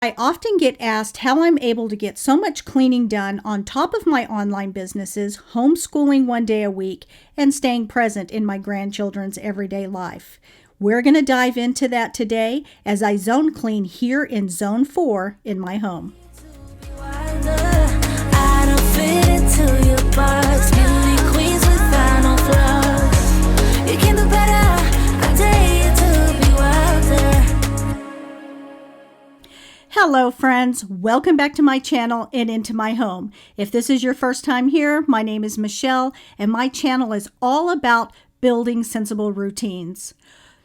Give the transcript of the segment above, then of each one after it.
I often get asked how I'm able to get so much cleaning done on top of my online businesses, homeschooling 1 day a week, and staying present in my grandchildren's everyday life. We're going to dive into that today as I zone clean here in Zone 4 in my home. I don't fit into your box. Beauty queens without no flaws. You can do better. I dare you to be wilder. Hello friends, welcome back to my channel and into my home. If this is your first time here, my name is Michelle and my channel is all about building sensible routines.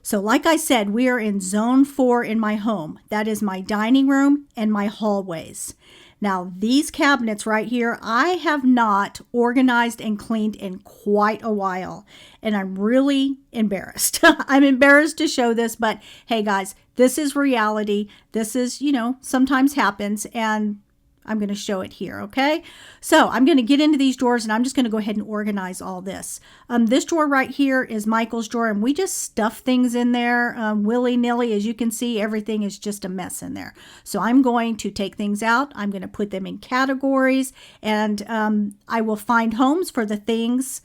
So like I said, we are in Zone 4 in my home. That is my dining room and my hallways. Now these cabinets right here, I have not organized and cleaned in quite a while, and I'm really embarrassed. I'm embarrassed to show this, but hey guys, this is reality. This is, sometimes happens, and I'm going to show it here, okay? So I'm going to get into these drawers, and I'm just going to go ahead and organize all this. This drawer right here is Michael's drawer, and we just stuff things in there willy-nilly. As you can see, everything is just a mess in there. So I'm going to take things out. I'm going to put them in categories, and I will find homes for the things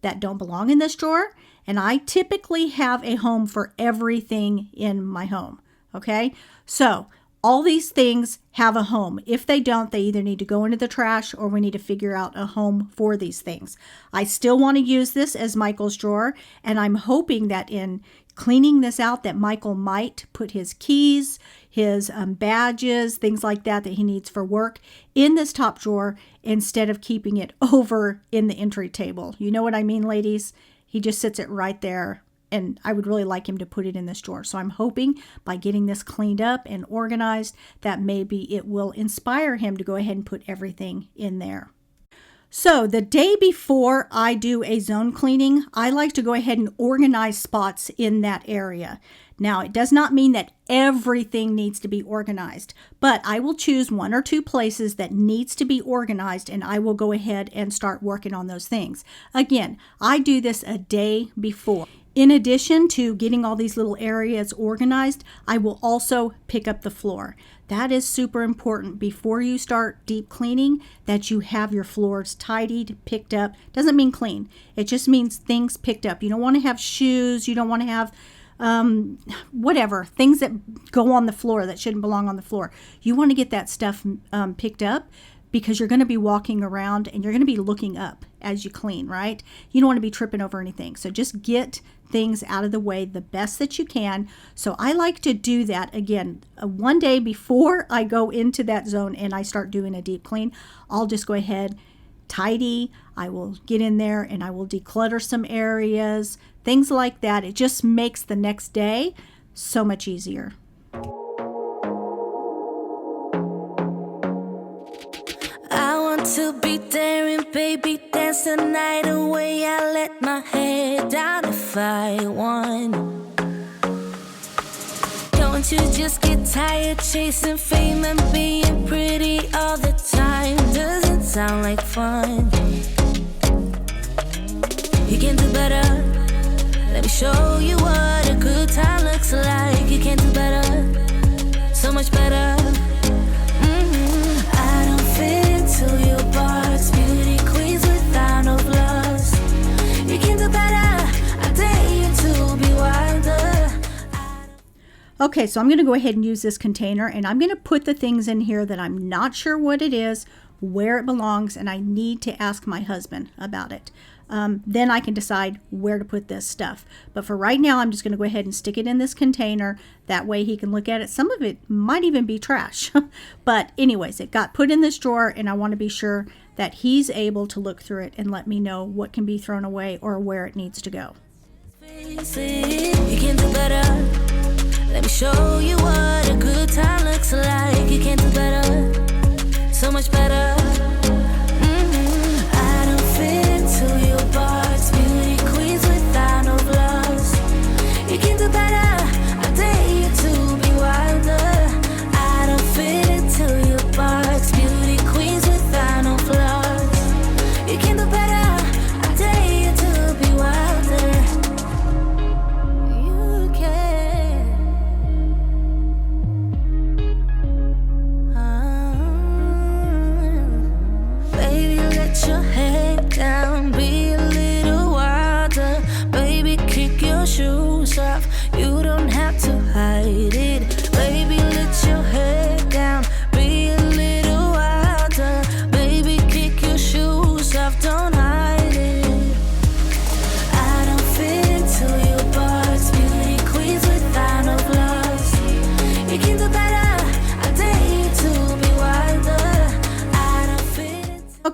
that don't belong in this drawer. And I typically have a home for everything in my home, okay? So all these things have a home. If they don't, they either need to go into the trash or we need to figure out a home for these things. I still want to use this as Michael's drawer, and I'm hoping that in cleaning this out that Michael might put his keys, his badges, things like that he needs for work in this top drawer instead of keeping it over in the entry table. You know what I mean, ladies? He just sits it right there. And I would really like him to put it in this drawer. So I'm hoping by getting this cleaned up and organized that maybe it will inspire him to go ahead and put everything in there. So the day before I do a zone cleaning, I like to go ahead and organize spots in that area. Now, it does not mean that everything needs to be organized, but I will choose 1 or 2 places that needs to be organized, and I will go ahead and start working on those things. Again, I do this a day before. In addition to getting all these little areas organized, I will also pick up the floor. That is super important before you start deep cleaning, that you have your floors tidied, picked up. Doesn't mean clean. It just means things picked up. You don't want to have shoes. You don't want to have whatever, things that go on the floor that shouldn't belong on the floor. You want to get that stuff picked up, because you're going to be walking around and you're going to be looking up as you clean, right? You don't want to be tripping over anything. So just get things out of the way the best that you can. So I like to do that again 1 day before I go into that zone and I start doing a deep clean. I'll just go ahead, tidy. I will get in there and I will declutter some areas, things like that. It just makes the next day so much easier. To be daring, baby, dance the night away. I let my head down if I won. Don't you just get tired chasing fame and being pretty all the time? Doesn't sound like fun. You can do better. Let me show you what a good time looks like. You can do better, so much better. I don't fit into your box. Beauty queens without no flaws. You can do better. I dare you to be wilder. Okay, so I'm going to go ahead and use this container, and I'm going to put the things in here that I'm not sure what it is, where it belongs, and I need to ask my husband about it. Then I can decide where to put this stuff. But for right now, I'm just going to go ahead and stick it in this container. That way he can look at it. Some of it might even be trash. But anyways, it got put in this drawer, and I want to be sure that he's able to look through it and let me know what can be thrown away or where it needs to go. You can do better. Let me show you what a good time looks like. You can do better, so much better. I don't fit into your box. Beauty queens without no flaws. You can do better. I dare you to be wilder. I don't fit into your box. Beauty queens without no flaws. You can do better. I dare you to be wilder. You can.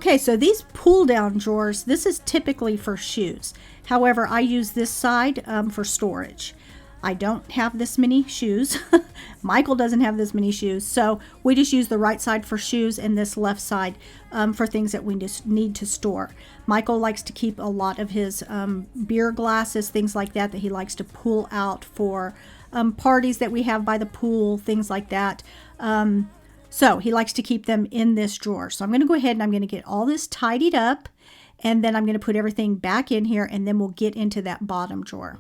Okay, so these pull down drawers, this is typically for shoes. However, I use this side for storage. I don't have this many shoes. Michael doesn't have this many shoes. So we just use the right side for shoes and this left side for things that we just need to store. Michael likes to keep a lot of his beer glasses, things like that he likes to pull out for parties that we have by the pool, things like that. So he likes to keep them in this drawer. So I'm going to go ahead and I'm going to get all this tidied up, and then I'm going to put everything back in here, and then we'll get into that bottom drawer.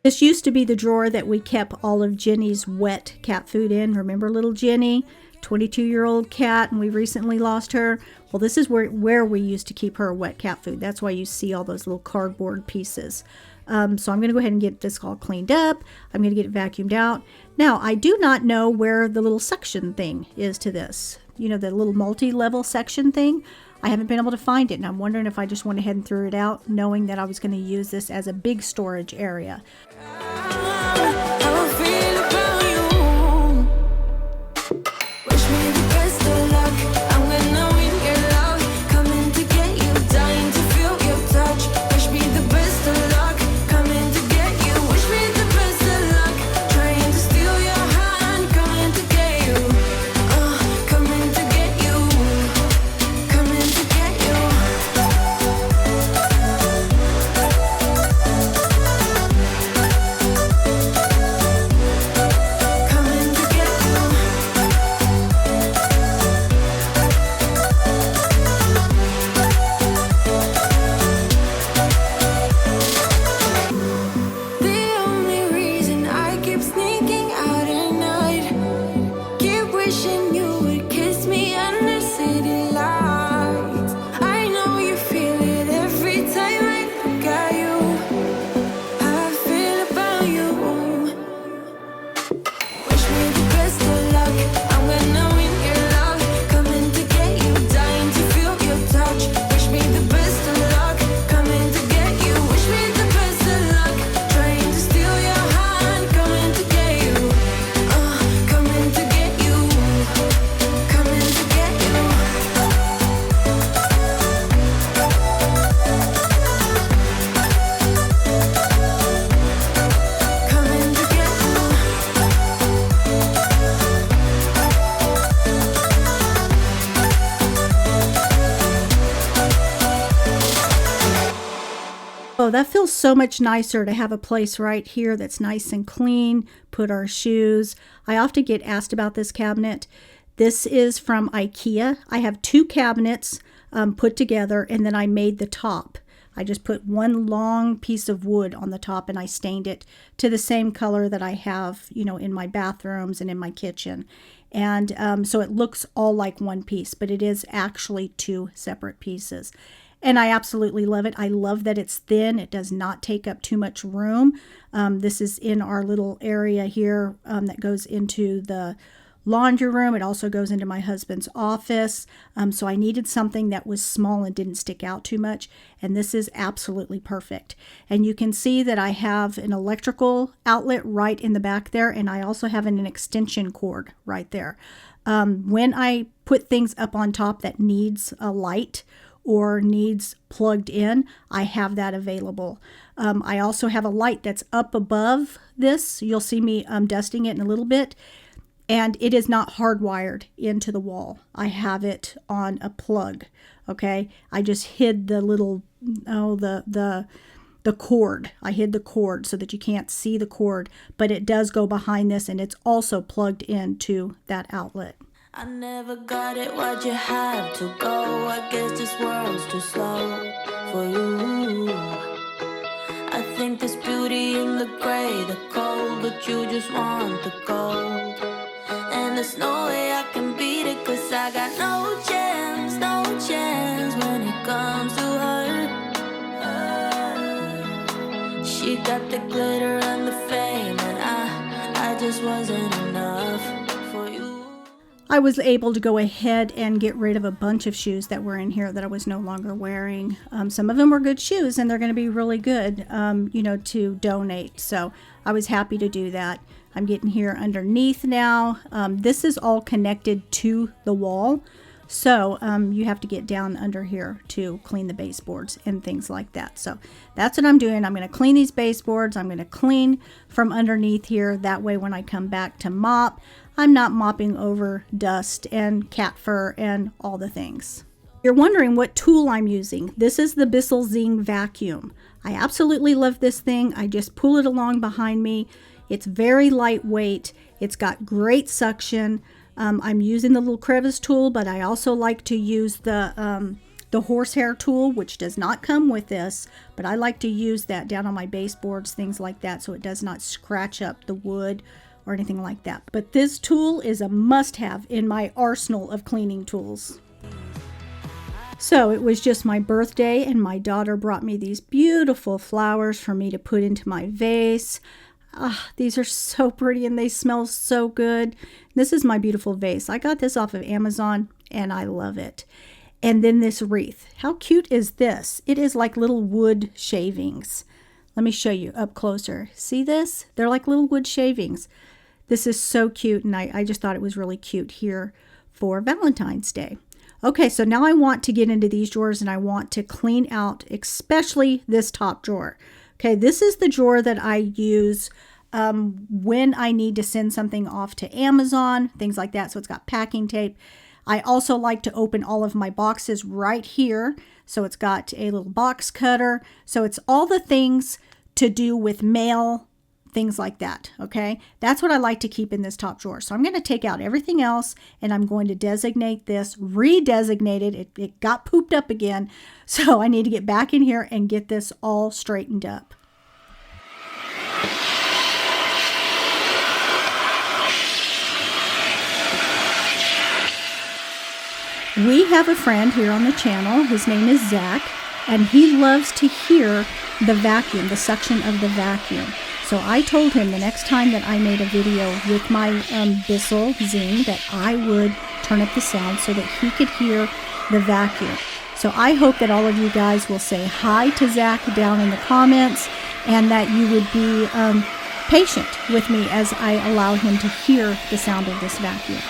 This used to be the drawer that we kept all of Jenny's wet cat food in. Remember little Jenny, 22-year-old cat, and we recently lost her? Well, this is where we used to keep her wet cat food. That's why you see all those little cardboard pieces. So I'm going to go ahead and get this all cleaned up. I'm going to get it vacuumed out. Now, I do not know where the little suction thing is to this. You know, the little multi-level section thing. I haven't been able to find it, and I'm wondering if I just went ahead and threw it out, knowing that I was going to use this as a big storage area. Oh, that feels so much nicer to have a place right here that's nice and clean, put our shoes. I often get asked about this cabinet. This is from IKEA. I have two cabinets put together, and then I made the top. I just put one long piece of wood on the top, and I stained it to the same color that I have, you know, in my bathrooms and in my kitchen. And so it looks all like one piece, but it is actually two separate pieces. And I absolutely love it. I love that it's thin. It does not take up too much room. This is in our little area here that goes into the laundry room. It also goes into my husband's office. So I needed something that was small and didn't stick out too much. And this is absolutely perfect. And you can see that I have an electrical outlet right in the back there. And I also have an extension cord right there. When I put things up on top that needs a light, or needs plugged in, I have that available. I also have a light that's up above this. You'll see me dusting it in a little bit. And it is not hardwired into the wall. I have it on a plug, okay? I just hid the little, the cord. I hid the cord so that you can't see the cord, but it does go behind this, and it's also plugged into that outlet. I never got it, why'd you have to go? I guess this world's too slow for you. I think there's beauty in the gray, the cold, but you just want the gold. And there's no way I can beat it, cause I got no chance when it comes to her. She got the glitter and the fame, and I just wasn't enough for you. I was able to go ahead and get rid of a bunch of shoes that were in here that I was no longer wearing. Some of them were good shoes, and they're going to be really good, to donate. So I was happy to do that. I'm getting here underneath now. This is all connected to the wall. So you have to get down under here to clean the baseboards and things like that. So that's what I'm doing. I'm going to clean these baseboards. I'm going to clean from underneath here. That way when I come back to mop, I'm not mopping over dust and cat fur and all the things. You're wondering what tool I'm using. This is the Bissell Zing vacuum. I absolutely love this thing. I just pull it along behind me. It's very lightweight. It's got great suction. I'm using the little crevice tool, but I also like to use the horsehair tool, which does not come with this, but I like to use that down on my baseboards, things like that, so it does not scratch up the wood or anything like that. But this tool is a must-have in my arsenal of cleaning tools. So it was just my birthday, and my daughter brought me these beautiful flowers for me to put into my vase. These are so pretty and they smell so good. This is my beautiful vase. I got this off of Amazon and I love it. And then this wreath. How cute is this? It is like little wood shavings. Let me show you up closer. See this? They're like little wood shavings. This is so cute, and I just thought it was really cute here for Valentine's Day. Okay, so now I want to get into these drawers and I want to clean out especially this top drawer. Okay, this is the drawer that I use when I need to send something off to Amazon, things like that. So it's got packing tape. I also like to open all of my boxes right here. So it's got a little box cutter. So it's all the things to do with mail, things like that. Okay, that's what I like to keep in this top drawer. So I'm going to take out everything else and I'm going to designate this, redesignate it. It got pooped up again. So I need to get back in here and get this all straightened up. We have a friend here on the channel. His name is Zach, and he loves to hear the vacuum, the suction of the vacuum. So I told him the next time that I made a video with my Bissell Zing that I would turn up the sound so that he could hear the vacuum. So I hope that all of you guys will say hi to Zach down in the comments and that you would be patient with me as I allow him to hear the sound of this vacuum.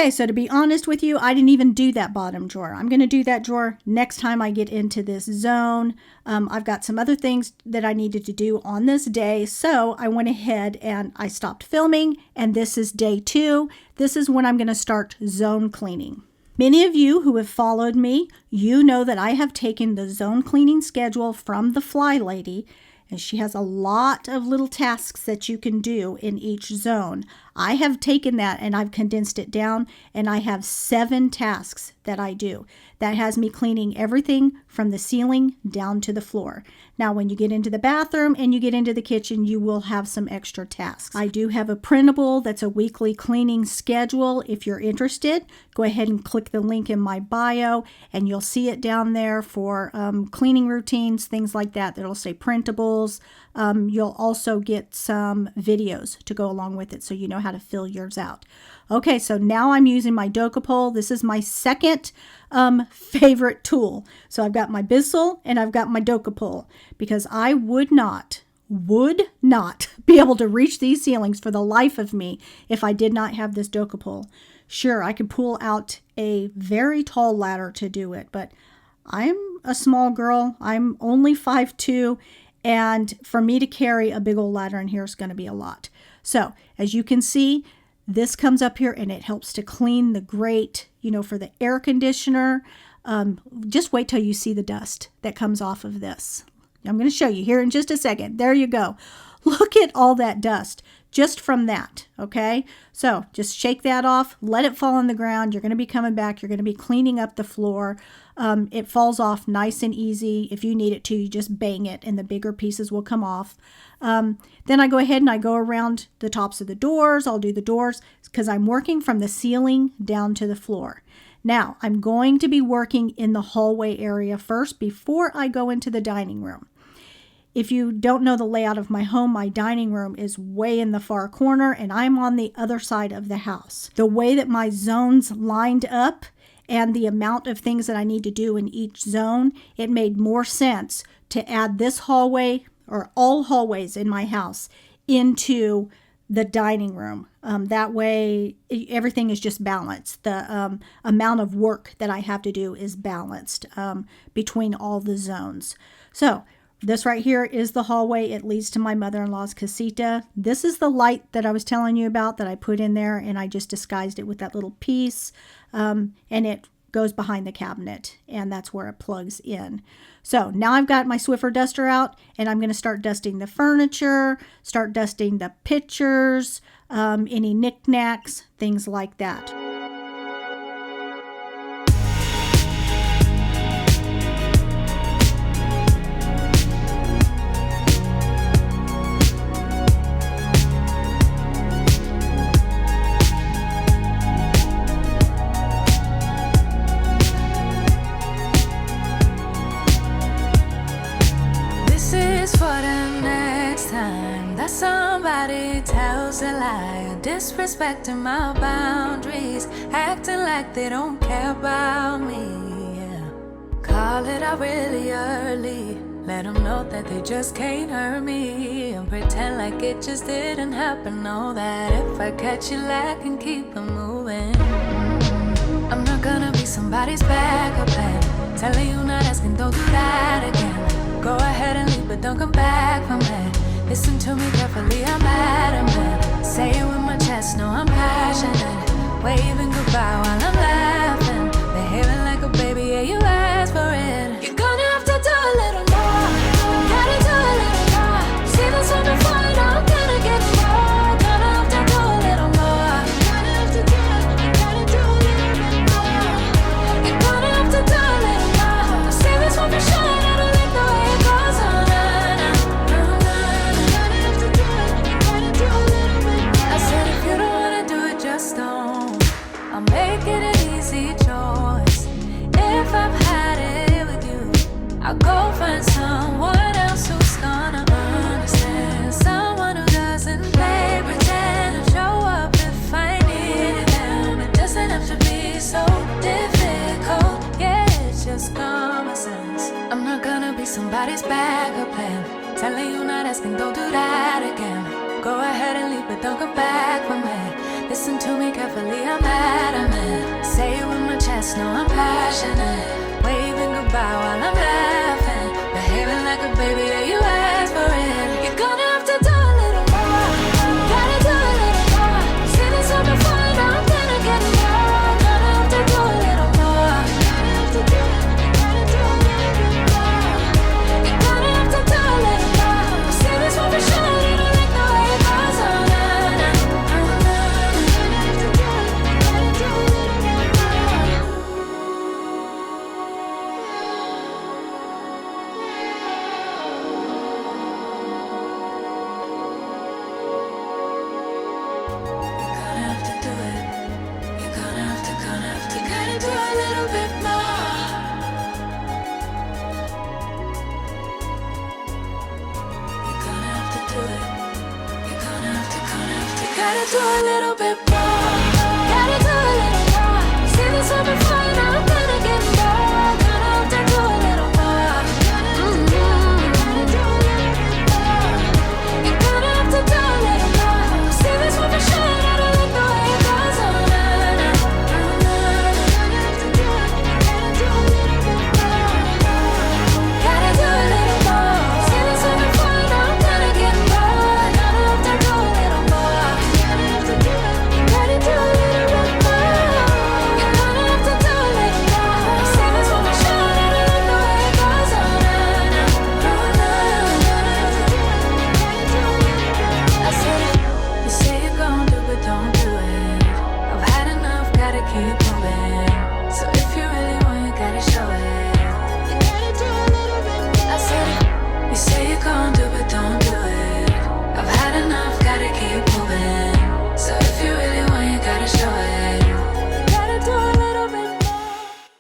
Okay, so to be honest with you, I didn't even do that bottom drawer. I'm going to do that drawer next time I get into this zone. I've got some other things that I needed to do on this day, so I went ahead and I stopped filming, and this is day 2. This is when I'm going to start zone cleaning. Many of you who have followed me, you know that I have taken the zone cleaning schedule from the Fly Lady, and she has a lot of little tasks that you can do in each zone. I have taken that and I've condensed it down, and I have 7 tasks that I do. That has me cleaning everything from the ceiling down to the floor. Now, when you get into the bathroom and you get into the kitchen, you will have some extra tasks. I do have a printable that's a weekly cleaning schedule. If you're interested, go ahead and click the link in my bio, and you'll see it down there for cleaning routines, things like that. It'll say printables. You'll also get some videos to go along with it, so you know how to fill yours out. Okay, so now I'm using my doka pole. This is my second favorite tool. So I've got my Bissell and I've got my doka pole, because I would not be able to reach these ceilings for the life of me if I did not have this doka pole. Sure, I could pull out a very tall ladder to do it, but I'm a small girl. I'm only 5'2", and for me to carry a big old ladder in here is going to be a lot. So as you can see, this comes up here and it helps to clean the grate, for the air conditioner. Just wait till you see the dust that comes off of this. I'm going to show you here in just a second. There you go. Look at all that dust just from that, okay? So just shake that off, let it fall on the ground. You're going to be coming back. You're going to be cleaning up the floor. It falls off nice and easy. If you need it to, you just bang it and the bigger pieces will come off. Then I go ahead and I go around the tops of the doors. I'll do the doors because I'm working from the ceiling down to the floor. Now, I'm going to be working in the hallway area first before I go into the dining room. If you don't know the layout of my home, my dining room is way in the far corner and I'm on the other side of the house. The way that my zones lined up and the amount of things that I need to do in each zone, it made more sense to add this hallway or all hallways in my house into the dining room. That way everything is just balanced. The amount of work that I have to do is balanced between all the zones. So this right here is the hallway. It leads to my mother-in-law's casita. This is the light that I was telling you about that I put in there, and I just disguised it with that little piece, and it goes behind the cabinet, and that's where it plugs in. So now I've got my Swiffer duster out, and I'm going to start dusting the furniture, start dusting the pictures, any knickknacks, things like that. Somebody tells a lie, disrespecting my boundaries, acting like they don't care about me, yeah. Call it out really early, let them know that they just can't hurt me, and pretend like it just didn't happen. Know that if I catch you lacking, keep it moving. I'm not gonna be somebody's backup plan, telling you not asking, don't do that again. Go ahead and leave, but don't come back from it. Listen to me carefully, I'm adamant. Say it with my chest, no, I'm passionate. Waving goodbye while I'm laughing. Behaving like a baby, yeah, you asked for it. You're gonna have to do a little more. Gotta do a little more. See this one before, you know I'm gonna get more. Gonna have to do a little more. Gonna have to do it, gotta do a little bit more. You're gonna have to do a little more. See this one for sure, I don't like the way it goes on. I'm making an easy choice. If I've had it with you, I'll go find someone else who's gonna understand. Someone who doesn't play pretend and show up if I needed them. It doesn't have to be so difficult. Yeah, it's just common sense. I'm not gonna be somebody's backup plan, telling you not asking, don't do that again. Go ahead and leave, but don't come back from it. Listen to me carefully, I'm adamant. Say it with my chest, no, I'm passionate. Waving goodbye while I'm laughing. Behaving like a baby, yeah, you asked for it. You're gonna have to do a little more. Gotta do a little more. Seen this all before, now I'm gonna get more. Gonna have to do a little more. You're gonna have to do a little more. Seen this one for sure, you don't like the way it goes on. Do a little bit more. Gotta do a little more. Seen this one before, now I'm gonna get more. Gonna have to do a little more. You're gonna have to do a little more. Seen this one for sure, I don't like the way it goes on. Gotta do a little more. Seen this one before, now I'm gonna get more. Gonna have to do a little more. Gotta do a little bit more. You're gonna have to do a little more. Say this one for sure, I don't like the way it goes on. I said, you say you're gonna do but don't do it. I've had enough, gotta keep moving. So if you really want, you gotta show it. You gotta do a little bit more. I said, you say you're gonna do but don't do it. I've had enough, gotta keep moving. So if you really want, you gotta show it. You gotta do a little bit more.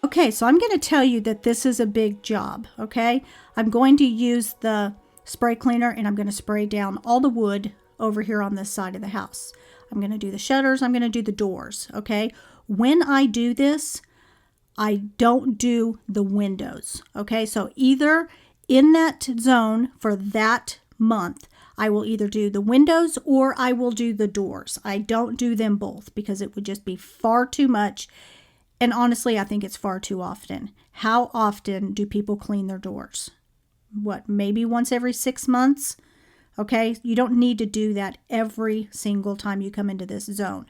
Okay, so I'm going to tell you that this is a big job, okay? I'm going to use the spray cleaner and I'm going to spray down all the wood over here on this side of the house. I'm going to do the shutters, I'm going to do the doors, okay? When I do this, I don't do the windows, okay? So either in that zone for that month, I will either do the windows or I will do the doors. I don't do them both because it would just be far too much. And honestly, I think it's far too often. How often do people clean their doors? What, maybe once every 6 months? Okay, you don't need to do that every single time you come into this zone.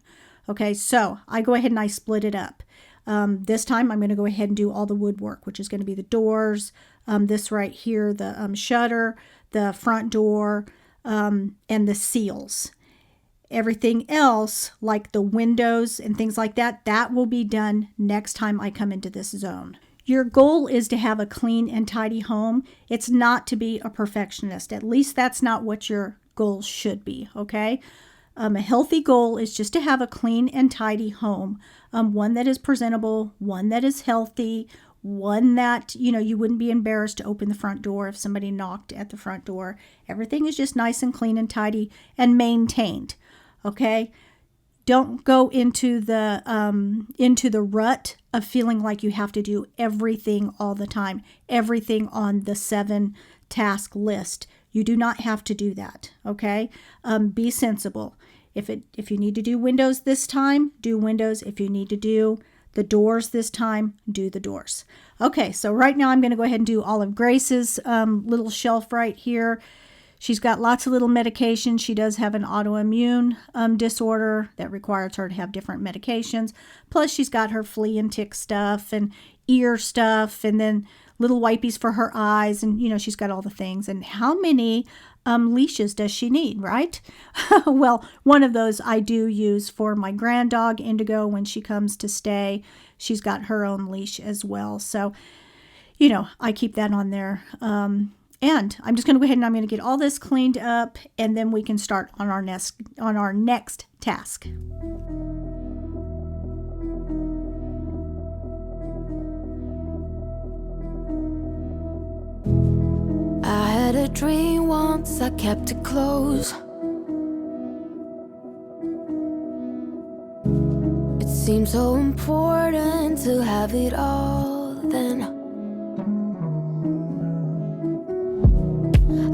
Okay, so I go ahead and I split it up. This time I'm going to go ahead and do all the woodwork, which is going to be the doors, this right here, the shutter, the front door, and the seals. Everything else, like the windows and things like that, that will be done next time I come into this zone. Your goal is to have a clean and tidy home. It's not to be a perfectionist. At least that's not what your goal should be, okay? A healthy goal is just to have a clean and tidy home, one that is presentable, one that is healthy, one that, you wouldn't be embarrassed to open the front door if somebody knocked at the front door. Everything is just nice and clean and tidy and maintained, okay? Don't go into the rut of feeling like you have to do everything all the time, everything on the 7-task list. You do not have to do that, okay? Be sensible. If you need to do windows this time, do windows. If you need to do the doors this time, do the doors. Okay, so right now I'm going to go ahead and do Olive Grace's little shelf right here. She's got lots of little medications. She does have an autoimmune disorder that requires her to have different medications. Plus, she's got her flea and tick stuff and ear stuff and then little wipies for her eyes. And, she's got all the things. And how many leashes does she need, right? Well, one of those I do use for my grand dog, Indigo, when she comes to stay. She's got her own leash as well. So, I keep that on there. And I'm just going to go ahead and I'm going to get all this cleaned up and then we can start on our next task. I had a dream once, I kept it close. It seemed so important to have it all then.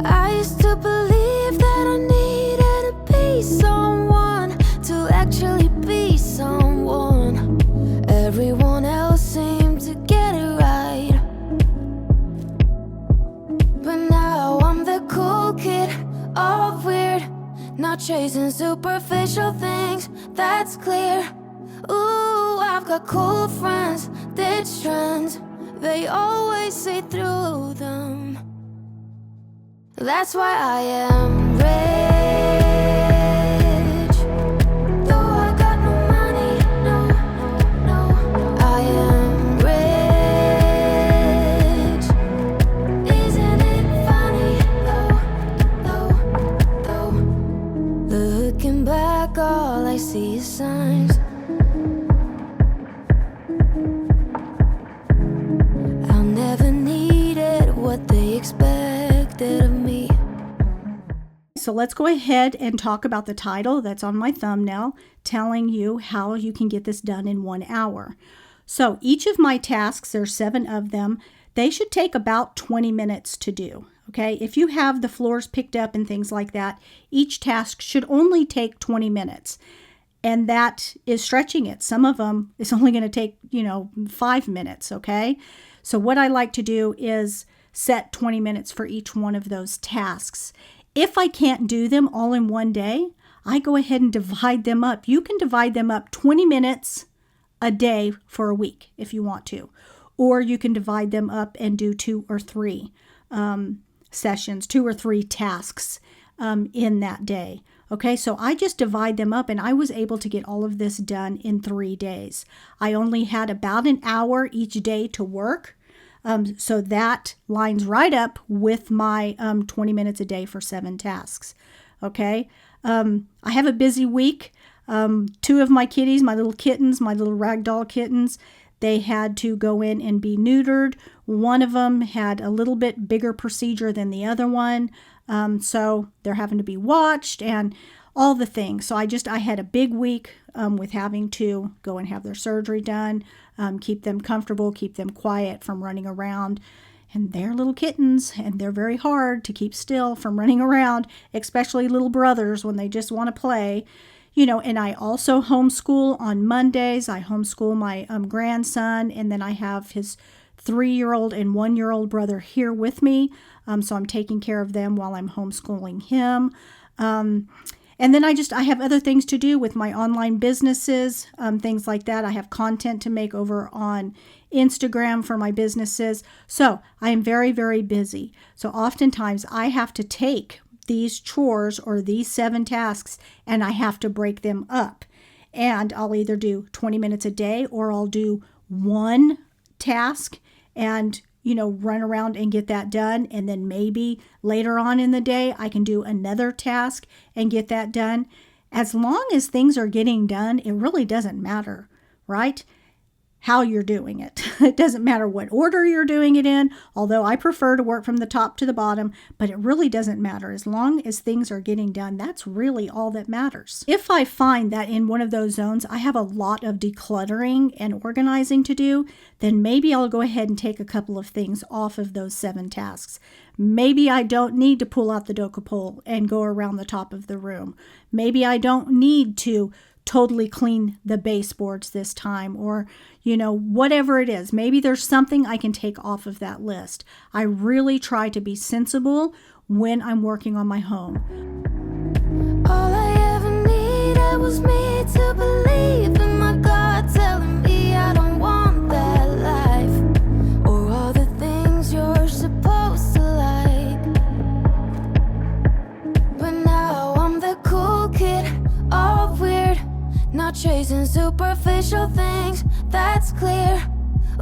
I used to believe that I needed to be someone to actually chasing superficial things, that's clear. Ooh, I've got cool friends, ditch trends, they always see through them. That's why I am rich. Though I got no money, no, I am rich. Isn't it funny, though? Looking back, all I see is signs. I'll never needed what they expected of me. So let's go ahead and talk about the title that's on my thumbnail, telling you how you can get this done in 1 hour. So each of my tasks, there's 7 of them, they should take about 20 minutes to do. Okay, if you have the floors picked up and things like that, each task should only take 20 minutes. And that is stretching it. Some of them is only going to take, 5 minutes, okay? So what I like to do is set 20 minutes for each one of those tasks. If I can't do them all in one day, I go ahead and divide them up. You can divide them up 20 minutes a day for a week if you want to. Or you can divide them up and do 2 or 3 sessions, 2 or 3 tasks in that day. Okay, so I just divide them up, and I was able to get all of this done in 3 days. I only had about an hour each day to work. So that lines right up with my 20 minutes a day for 7 tasks. Okay, I have a busy week. 2 of my kitties, my little kittens, my little ragdoll kittens, they had to go in and be neutered. One of them had a little bit bigger procedure than the other one. So they're having to be watched and all the things. So I had a big week with having to go and have their surgery done, keep them comfortable, keep them quiet from running around. And they're little kittens, and they're very hard to keep still from running around, especially little brothers when they just want to play. And I also homeschool on Mondays. I homeschool my grandson, and then I have his 3-year-old and 1-year-old brother here with me. So I'm taking care of them while I'm homeschooling him. And then I have other things to do with my online businesses, things like that. I have content to make over on Instagram for my businesses. So I am very, very busy. So oftentimes I have to take these chores or these 7 tasks and I have to break them up. And I'll either do 20 minutes a day or I'll do 1 task and run around and get that done. And then maybe later on in the day, I can do another task and get that done. As long as things are getting done, it really doesn't matter, right? How you're doing it. It doesn't matter what order you're doing it in, although I prefer to work from the top to the bottom, but it really doesn't matter. As long as things are getting done, that's really all that matters. If I find that in one of those zones, I have a lot of decluttering and organizing to do, then maybe I'll go ahead and take a couple of things off of those 7 tasks. Maybe I don't need to pull out the doka pole and go around the top of the room. Maybe I don't need to totally clean the baseboards this time, or whatever it is. Maybe there's something I can take off of that list. I really try to be sensible when I'm working on my home. All I ever needed was me to believe in my God telling me I don't want that life or all the things you're supposed to like. But now I'm the cool kid, all weird, not chasing superficial things, that's clear.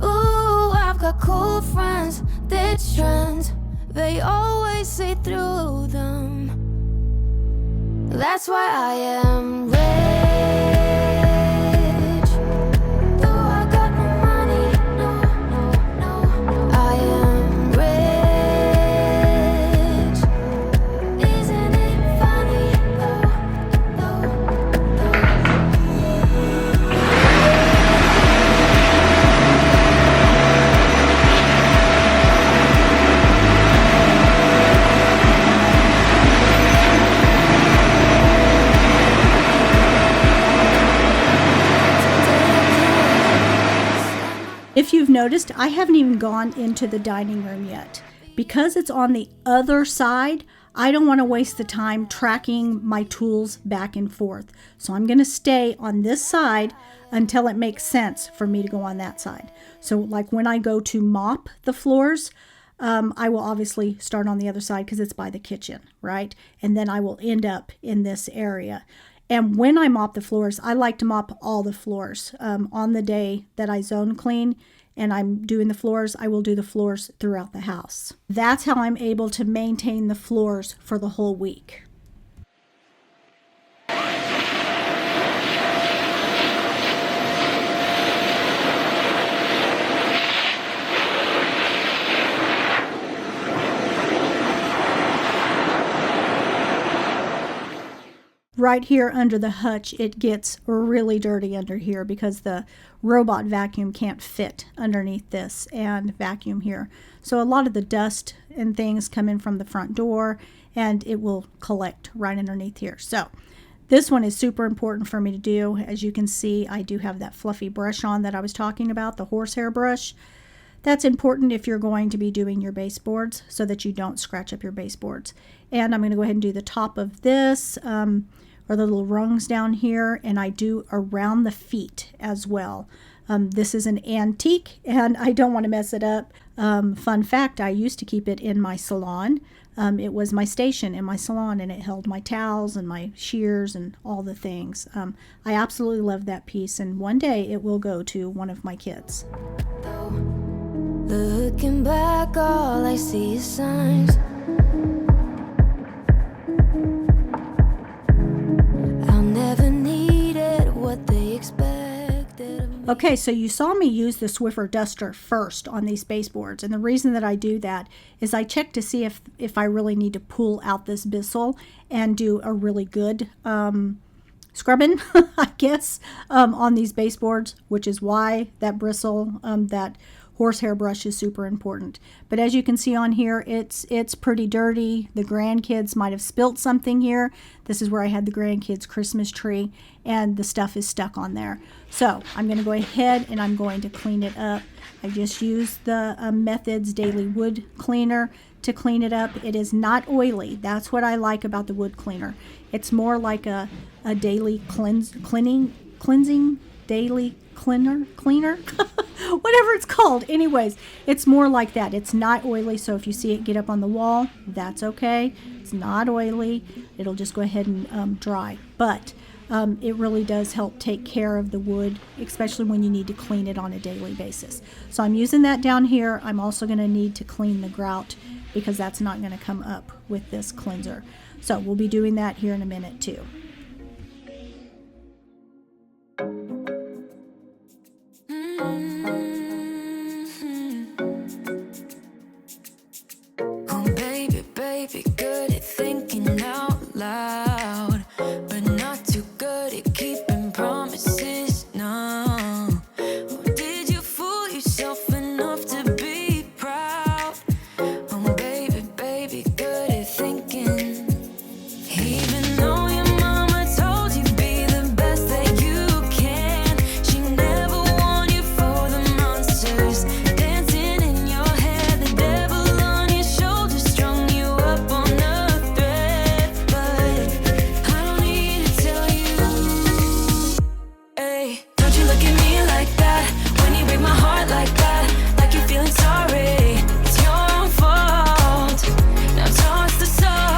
Ooh, I've got cool friends, ditch trends, they always see through them. That's why I am rich. Though I got no money, no, I am rich. Isn't it funny, though? If you've noticed, I haven't even gone into the dining room yet. Because it's on the other side, I don't want to waste the time tracking my tools back and forth. So I'm going to stay on this side until it makes sense for me to go on that side. So like when I go to mop the floors, I will obviously start on the other side because it's by the kitchen, right? And then I will end up in this area. And when I mop the floors, I like to mop all the floors. On the day that I zone clean and I'm doing the floors, I will do the floors throughout the house. That's how I'm able to maintain the floors for the whole week. Right here under the hutch, it gets really dirty under here because the robot vacuum can't fit underneath this and vacuum here. So a lot of the dust and things come in from the front door and it will collect right underneath here. So this one is super important for me to do. As you can see, I do have that fluffy brush on that I was talking about, the horsehair brush. That's important if you're going to be doing your baseboards so that you don't scratch up your baseboards. And I'm going to go ahead and do the top of this, or the little rungs down here, and I do around the feet as well. This is an antique and I don't want to mess it up. Fun fact, I used to keep it in my salon. It was my station in my salon and it held my towels and my shears and all the things. I absolutely love that piece, and one day it will go to one of my kids. Looking back, all I see is signs. Okay, so you saw me use the Swiffer duster first on these baseboards, and the reason that I do that is I check to see if I really need to pull out this bristle and do a really good scrubbing, I guess, on these baseboards, which is why that bristle, that horsehair brush is super important. But as you can see on here, it's pretty dirty. The grandkids might have spilt something here. This is where I had the grandkids' Christmas tree, and the stuff is stuck on there. So I'm going to go ahead and I'm going to clean it up. I just used the Methods Daily Wood Cleaner to clean it up. It is not oily. That's what I like about the wood cleaner. It's more like a daily cleansing daily cleaner whatever it's called. Anyways, it's more like that. It's not oily, so if you see it get up on the wall, that's okay. It's not oily. It'll just go ahead and dry. But it really does help take care of the wood, especially when you need to clean it on a daily basis. So I'm using that down here. I'm also going to need to clean the grout because that's not going to come up with this cleanser. So we'll be doing that here in a minute too. Baby, good at thinking out loud, but not too good at keeping promises, no. Oh, did you fool yourself enough to be proud? Oh, baby, good at thinking. Even though your mama told you be the best that you can, she never warned you for the monsters dancing in your head, the devil on your shoulder strung you up on a thread. But I don't need to tell you, hey, don't you look at me like that when you break my heart like that, like you're feeling sorry. It's your own fault. Now toss the sorrow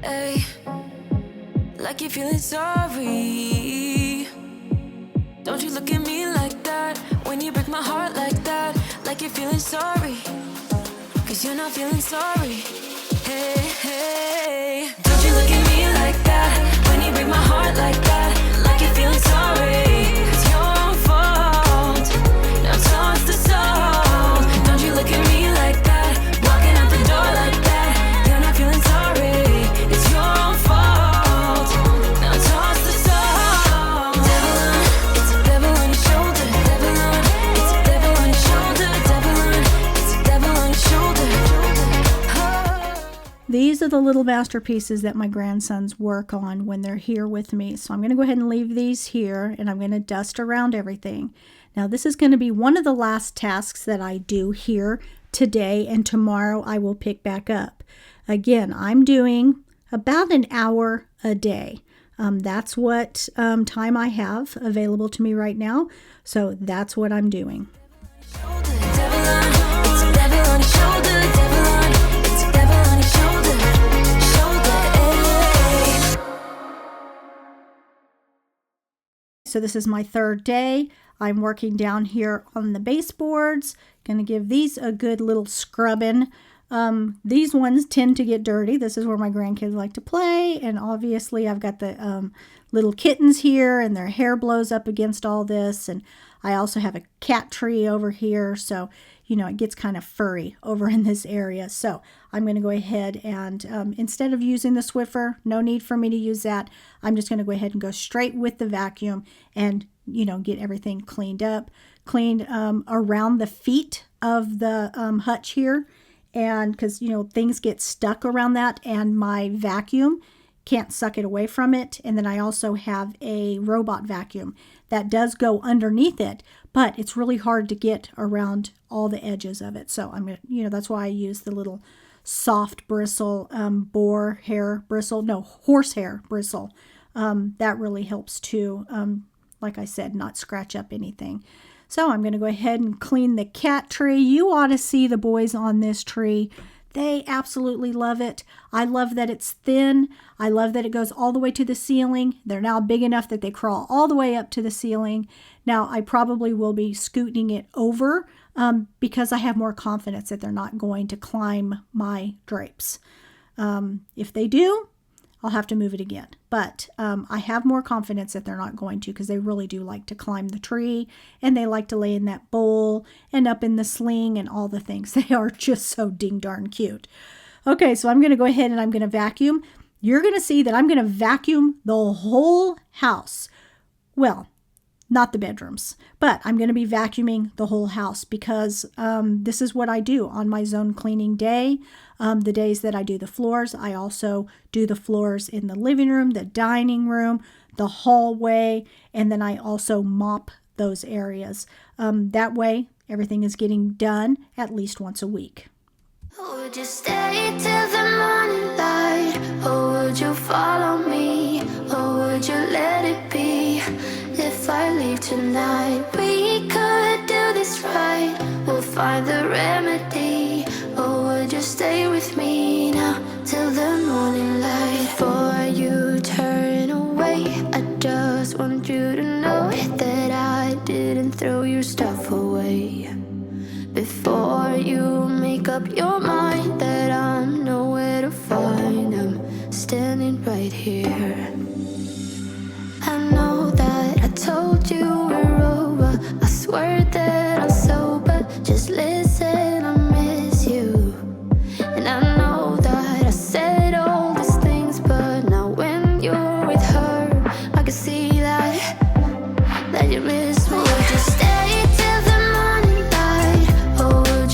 Ay, like you're feeling sorry. Don't you look at me like that when you break my heart like that. Like you're feeling sorry, 'cause you're not feeling sorry. Hey, hey, don't you look at me like that when you break my heart like that. Like you're feeling sorry, it's your fault. Now toss the salt. Don't you look at me like that, walking out the door like that. You're not feeling sorry, it's your fault. Now toss the salt. Devil on, it's a devil on your shoulder. Devil on, it's a devil on your shoulder. Devil on, it's a devil on your shoulder. These are the little masterpieces that my grandsons work on when they're here with me. So I'm going to go ahead and leave these here, and I'm going to dust around everything. Now this is going to be one of the last tasks that I do here today, and tomorrow I will pick back up. Again, I'm doing about an hour a day. That's what time I have available to me right now. So that's what I'm doing. Devil on, it's a devil on your shoulder. Devil on, it's a devil on your shoulder. Shoulder, ay. So this is my third day. I'm working down here on the baseboards. Going to give these a good little scrubbing. These ones tend to get dirty. This is where my grandkids like to play. And obviously I've got the little kittens here, and their hair blows up against all this. And I also have a cat tree over here. So, you know, it gets kind of furry over in this area. So I'm going to go ahead and instead of using the Swiffer, no need for me to use that. I'm just going to go ahead and go straight with the vacuum and, you know, get everything cleaned up, around the feet of the hutch here. And because, you know, things get stuck around that, and my vacuum can't suck it away from it. And then I also have a robot vacuum that does go underneath it, but it's really hard to get around all the edges of it. So I'm going to, you know, that's why I use the little soft bristle, horsehair bristle. That really helps to, like I said, not scratch up anything. So I'm going to go ahead and clean the cat tree. You ought to see the boys on this tree. They absolutely love it. I love that it's thin. I love that it goes all the way to the ceiling. They're now big enough that they crawl all the way up to the ceiling. Now, I probably will be scooting it over because I have more confidence that they're not going to climb my drapes. If they do, I'll have to move it again. But I have more confidence that they're not going to, because they really do like to climb the tree, and they like to lay in that bowl and up in the sling and all the things. They are just so ding darn cute. Okay, so I'm going to go ahead and I'm going to vacuum. You're going to see that I'm going to vacuum the whole house. Well, not the bedrooms, but I'm going to be vacuuming the whole house because this is what I do on my zone cleaning day. The days that I do the floors, I also do the floors in the living room, the dining room, the hallway, and then I also mop those areas. That way, everything is getting done at least once a week. Would you stay till the morning light, or would you follow me, or would you let it be? If I leave tonight, we could do this right. We'll find the remedy. Or would you stay with me now till the morning light? Before you turn away, I just want you to know that I didn't throw your stuff away. Before you make up your mind that I'm nowhere to find, I'm standing right here. I know that I told you we're over. I swear that I'm sober. Just listen, I miss you. And I know that I said all these things, but now when you're with her, I can see that you miss me. Would you stay till the morning light, or would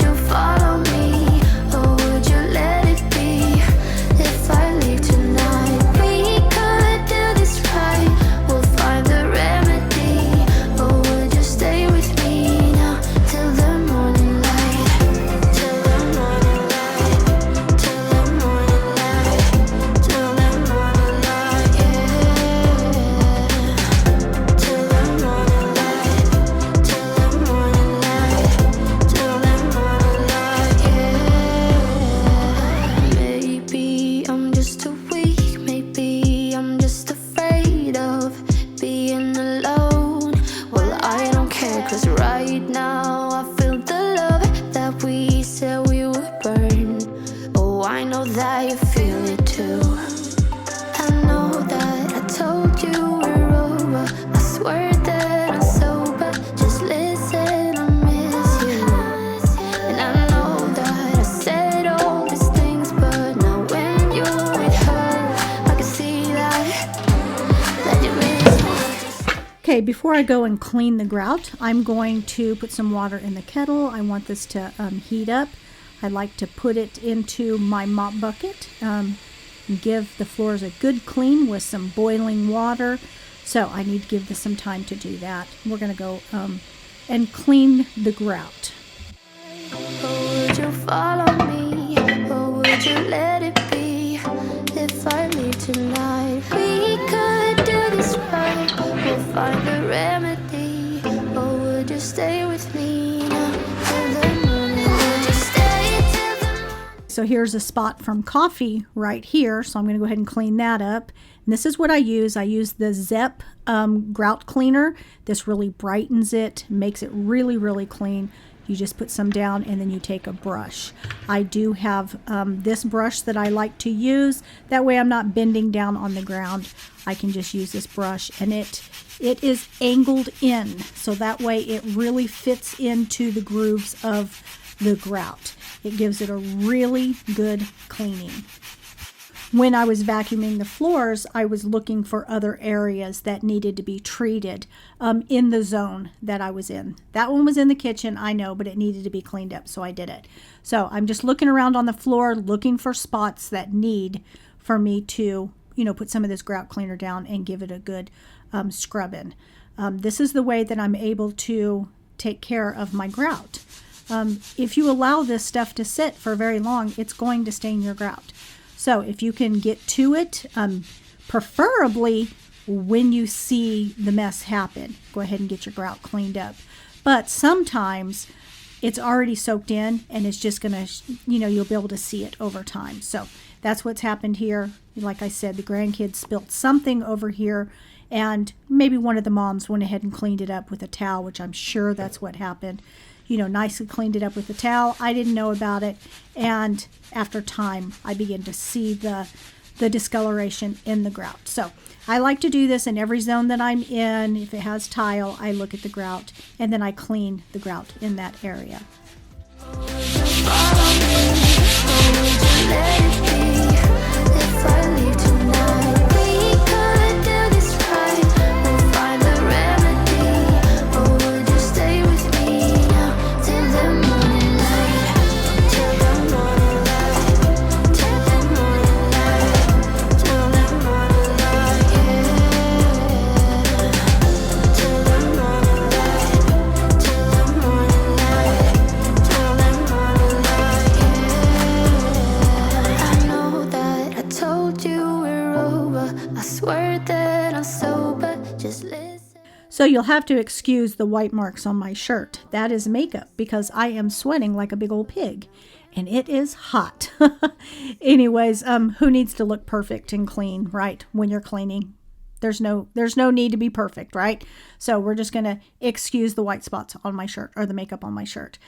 you feel it too. I know that I told you we're over. I swear that I'm sober. Just listen, I miss you. And I know that I said all these things, but now when you're with her, I can see that you miss me. Okay, before I go and clean the grout, I'm going to put some water in the kettle. I want this to heat up. I like to put it into my mop bucket and give the floors a good clean with some boiling water. So I need to give this some time to do that. We're going to go and clean the grout. Or would you follow me? Or would you let it be? If I leave tonight, we could do this right. We'll find a remedy. Or would you stay with me now till the morning? Would you stay till the morning? So here's a spot from coffee right here. So I'm going to go ahead and clean that up. And this is what I use. I use the Zep grout cleaner. This really brightens it, makes it really, really clean. You just put some down and then you take a brush. I do have this brush that I like to use. That way I'm not bending down on the ground. I can just use this brush, and it is angled in. So that way it really fits into the grooves of the grout. It gives it a really good cleaning. When I was vacuuming the floors, I was looking for other areas that needed to be treated in the zone that I was in. That one was in the kitchen, I know, but it needed to be cleaned up, so I did it. So I'm just looking around on the floor, looking for spots that need for me to, put some of this grout cleaner down and give it a good scrubbing. This is the way that I'm able to take care of my grout. If you allow this stuff to sit for very long, it's going to stain your grout. So if you can get to it, preferably when you see the mess happen, go ahead and get your grout cleaned up. But sometimes it's already soaked in and it's just going to, you'll be able to see it over time. So that's what's happened here. Like I said, the grandkids spilt something over here, and maybe one of the moms went ahead and cleaned it up with a towel, which I'm sure that's what happened. Nicely cleaned it up with a towel. I didn't know about it, and after time, I began to see the discoloration in the grout. So I like to do this in every zone that I'm in. If it has tile, I look at the grout, and then I clean the grout in that area. If I leave tonight, we could do this right. We'll find a remedy. Or would you stay with me now till the morning light? Till the morning light. Till the morning light. Till the morning light. Yeah. Till the morning light. Till the morning light. Till the morning light. Yeah. I know that I told you we're over. I swear that I'm sober. Just listen. So you'll have to excuse the white marks on my shirt. That is makeup because I am sweating like a big old pig, and it is hot. Anyways, who needs to look perfect and clean, right? When you're cleaning, there's no need to be perfect, right? So we're just going to excuse the white spots on my shirt, or the makeup on my shirt.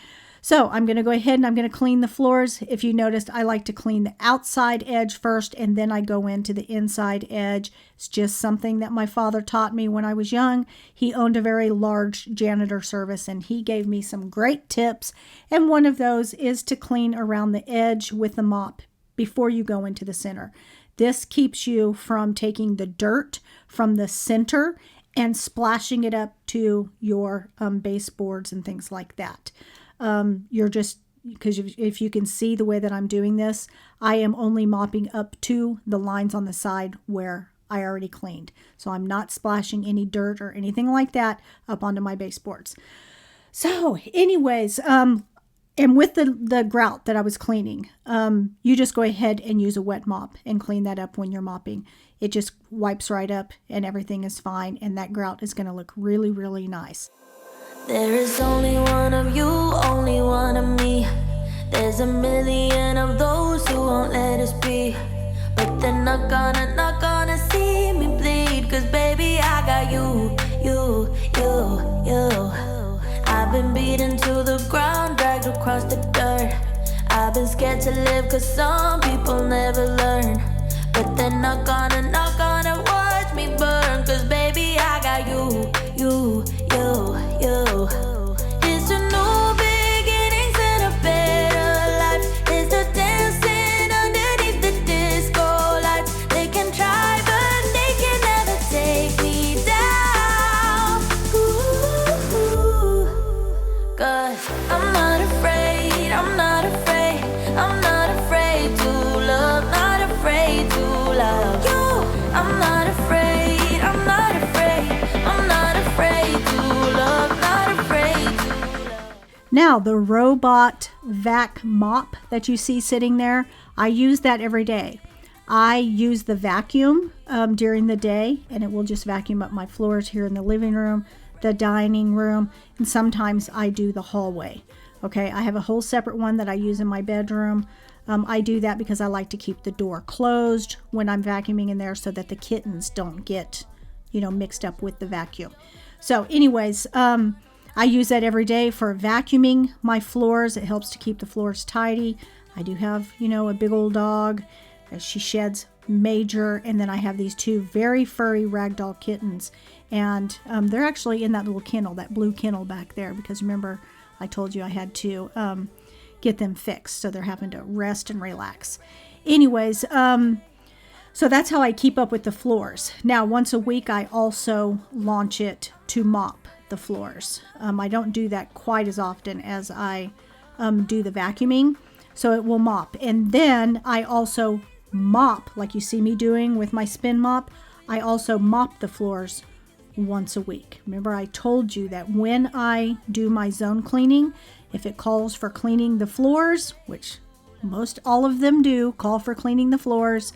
So I'm going to go ahead and I'm going to clean the floors. If you noticed, I like to clean the outside edge first, and then I go into the inside edge. It's just something that my father taught me when I was young. He owned a very large janitor service, and he gave me some great tips. And one of those is to clean around the edge with the mop before you go into the center. This keeps you from taking the dirt from the center and splashing it up to your baseboards and things like that. You're just, because if you can see the way that I'm doing this, I am only mopping up to the lines on the side where I already cleaned. So I'm not splashing any dirt or anything like that up onto my baseboards. So anyways, and with the grout that I was cleaning, you just go ahead and use a wet mop and clean that up when you're mopping. It just wipes right up and everything is fine, and that grout is going to look really, really nice. There is only one of you, only one of me. There's a million of those who won't let us be. But they're not gonna see me bleed. Cause baby, I got you. I've been beaten to the ground, dragged across the dirt. I've been scared to live, cause some people never learn. But they're not gonna watch me burn. Cause baby, I got you. It's a new beginnings and a better life. It's the dancing underneath the disco lights. They can try, but they can never take me down. Ooh, cause I'm not afraid, I'm not afraid, I'm not afraid to love, not afraid to love you. I'm not afraid, I'm not afraid, I'm not afraid to love, not afraid to love. Now, the robot vac mop that you see sitting there, I use that every day. I use the vacuum during the day, and it will just vacuum up my floors here in the living room, the dining room, and sometimes I do the hallway. Okay, I have a whole separate one that I use in my bedroom. I do that because I like to keep the door closed when I'm vacuuming in there so that the kittens don't get, mixed up with the vacuum. So anyways, I use that every day for vacuuming my floors. It helps to keep the floors tidy. I do have, a big old dog. She sheds major, and then I have these two very furry ragdoll kittens, and they're actually in that little kennel, that blue kennel back there, because remember I told you I had to get them fixed, so they're having to rest and relax. Anyways, so that's how I keep up with the floors. Now, once a week I also launch it to mop the floors. I don't do that quite as often as I do the vacuuming, so it will mop. And then I also mop, like you see me doing with my spin mop. I also mop the floors once a week. Remember, I told you that when I do my zone cleaning, if it calls for cleaning the floors, which most all of them do call for cleaning the floors,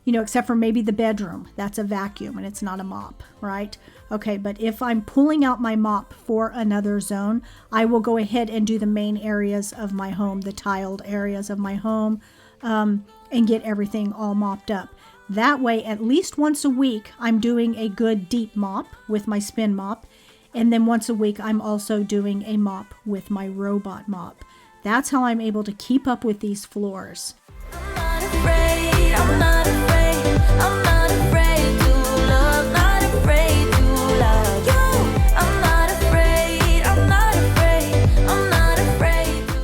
except for maybe the bedroom, that's a vacuum and it's not a mop, right? Okay, but if I'm pulling out my mop for another zone, I will go ahead and do the main areas of my home, the tiled areas of my home, and get everything all mopped up. That way, at least once a week, I'm doing a good deep mop with my spin mop. And then once a week, I'm also doing a mop with my robot mop. That's how I'm able to keep up with these floors. I'm not afraid, I'm not afraid, I'm not afraid to love, not afraid to love you. I'm not afraid, I'm not afraid, I'm not afraid to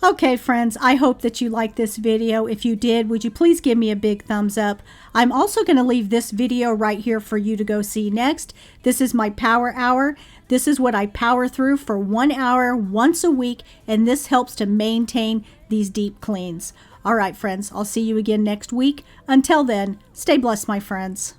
love. Okay, friends, I hope that you liked this video. If you did, would you please give me a big thumbs up? I'm also going to leave this video right here for you to go see next. This is my power hour. This is what I power through for 1 hour once a week, and this helps to maintain these deep cleans. All right, friends, I'll see you again next week. Until then, stay blessed, my friends.